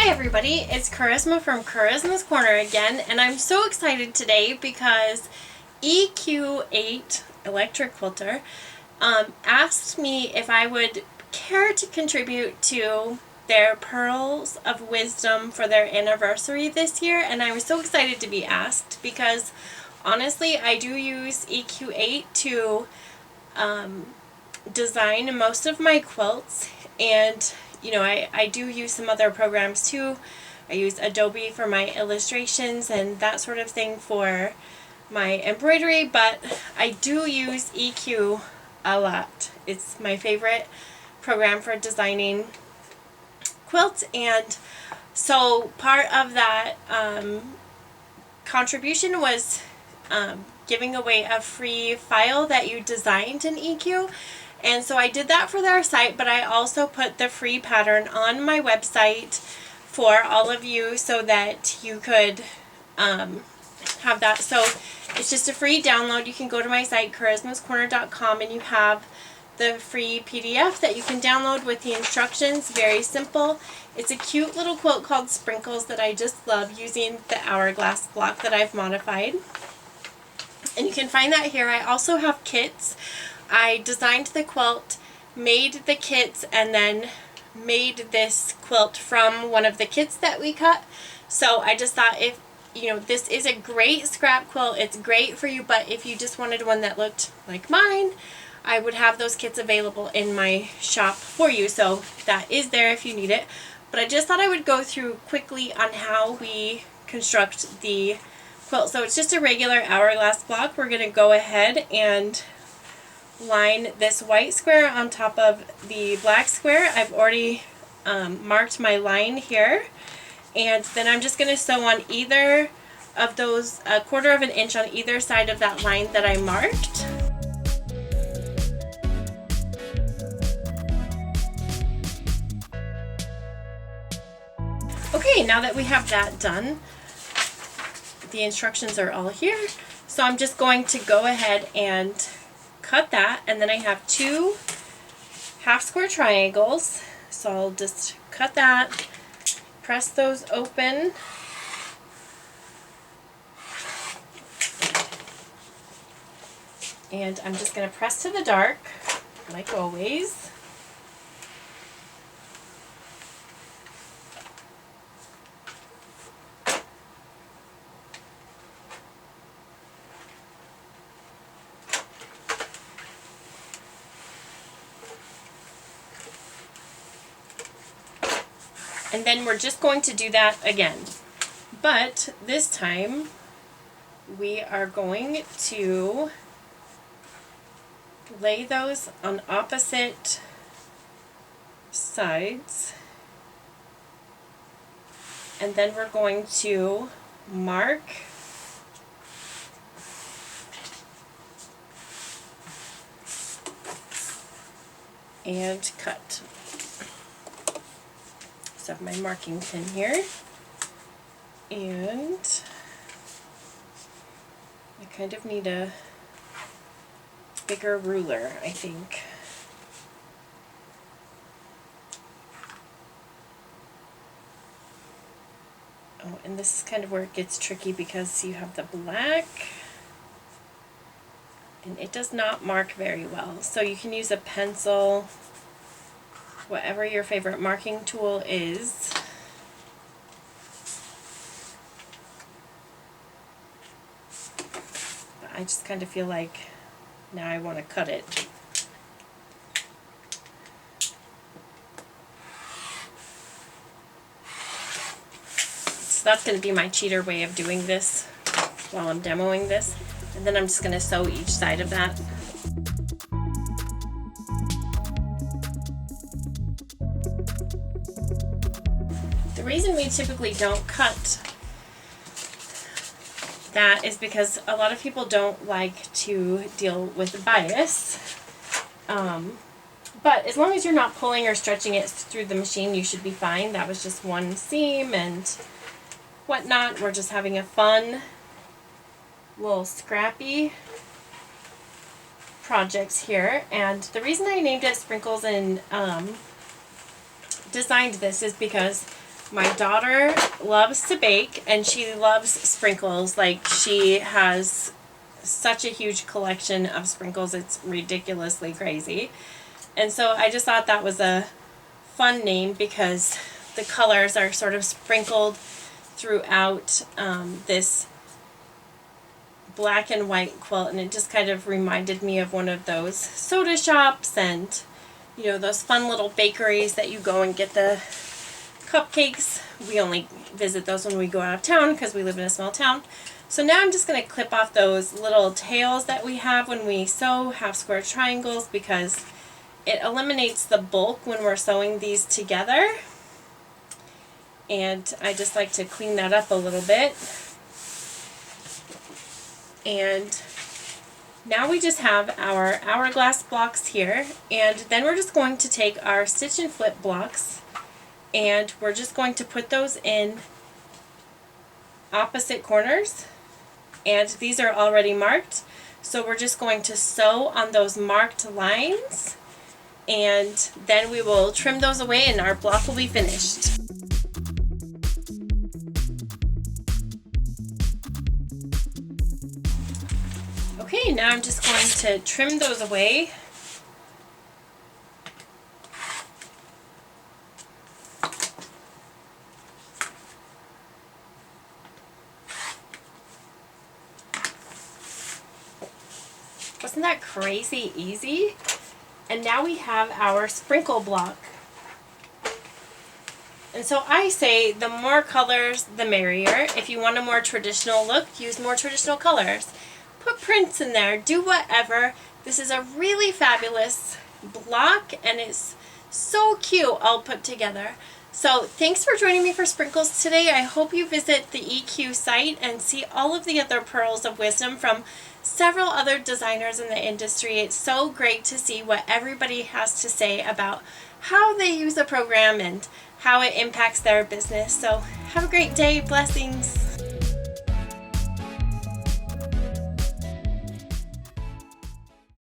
Hi everybody, it's Charisma from Charisma's Corner again, and I'm so excited today because EQ8 Electric Quilter asked me if I would care to contribute to their Pearls of Wisdom for their anniversary this year, and I was so excited to be asked because honestly I do use EQ8 to design most of my quilts, and you know, I do use some other programs too. I use Adobe for my illustrations and that sort of thing for my embroidery, but I do use EQ a lot. It's my favorite program for designing quilts, and so part of that contribution was giving away a free file that you designed in EQ. And so I did that for their site, but I also put the free pattern on my website for all of you so that you could have that. So it's just a free download. You can go to my site, charismascorner.com, and you have the free PDF that you can download with the instructions. Very simple. It's a cute little quilt called Sprinkles that I just love, using the hourglass block that I've modified. And you can find that here. I also have kits. I designed the quilt, made the kits, and then made this quilt from one of the kits that we cut. So I just thought, if you know, this is a great scrap quilt, it's great for you, but if you just wanted one that looked like mine, I would have those kits available in my shop for you. So that is there if you need it. But I just thought I would go through quickly on how we construct the quilt. So it's just a regular hourglass block. We're going to go ahead and line this white square on top of the black square. I've already marked my line here, and then I'm just going to sew on either of those, a 1/4 of an inch on either side of that line that I marked. Okay, now that we have that done, the instructions are all here, so I'm just going to go ahead and cut that, and then I have 2 half square triangles, so I'll just cut that, press those open, and I'm just going to press to the dark like always. And then we're just going to do that again. But this time we are going to lay those on opposite sides. And then we're going to mark and cut. So I have my marking pin here, and I kind of need a bigger ruler, I think. Oh, and this is kind of where it gets tricky because you have the black and it does not mark very well. So you can use a pencil, whatever your favorite marking tool is. But I just kind of feel like now I want to cut it. So that's going to be my cheater way of doing this while I'm demoing this. And then I'm just going to sew each side of that. The reason we typically don't cut that is because a lot of people don't like to deal with bias. But as long as you're not pulling or stretching it through the machine, you should be fine. That was just one seam and whatnot. We're just having a fun little scrappy projects here. And the reason I named it Sprinkles and designed this is because My daughter loves to bake, and she loves sprinkles. Like, she has such a huge collection of sprinkles, it's ridiculously crazy. And so I just thought that was a fun name because the colors are sort of sprinkled throughout this black and white quilt, and it just kind of reminded me of one of those soda shops and, you know, those fun little bakeries that you go and get the cupcakes. We only visit those when we go out of town because we live in a small town. So now I'm just going to clip off those little tails that we have when we sew half square triangles, because it eliminates the bulk when we're sewing these together. And I just like to clean that up a little bit. And now we just have our hourglass blocks here, and then we're just going to take our stitch and flip blocks, and we're just going to put those in opposite corners, and these are already marked, so we're just going to sew on those marked lines, and then we will trim those away and our block will be finished. Okay, now I'm just going to trim those away. Wasn't that crazy easy? And now we have our sprinkle block. And so I say the more colors, the merrier. If you want a more traditional look, use more traditional colors. Put prints in there, do whatever. This is a really fabulous block, and it's so cute all put together. So thanks for joining me for Sprinkles today. I hope you visit the EQ site and see all of the other pearls of wisdom from several other designers in the industry. It's so great to see what everybody has to say about how they use a program and how it impacts their business. So have a great day. Blessings.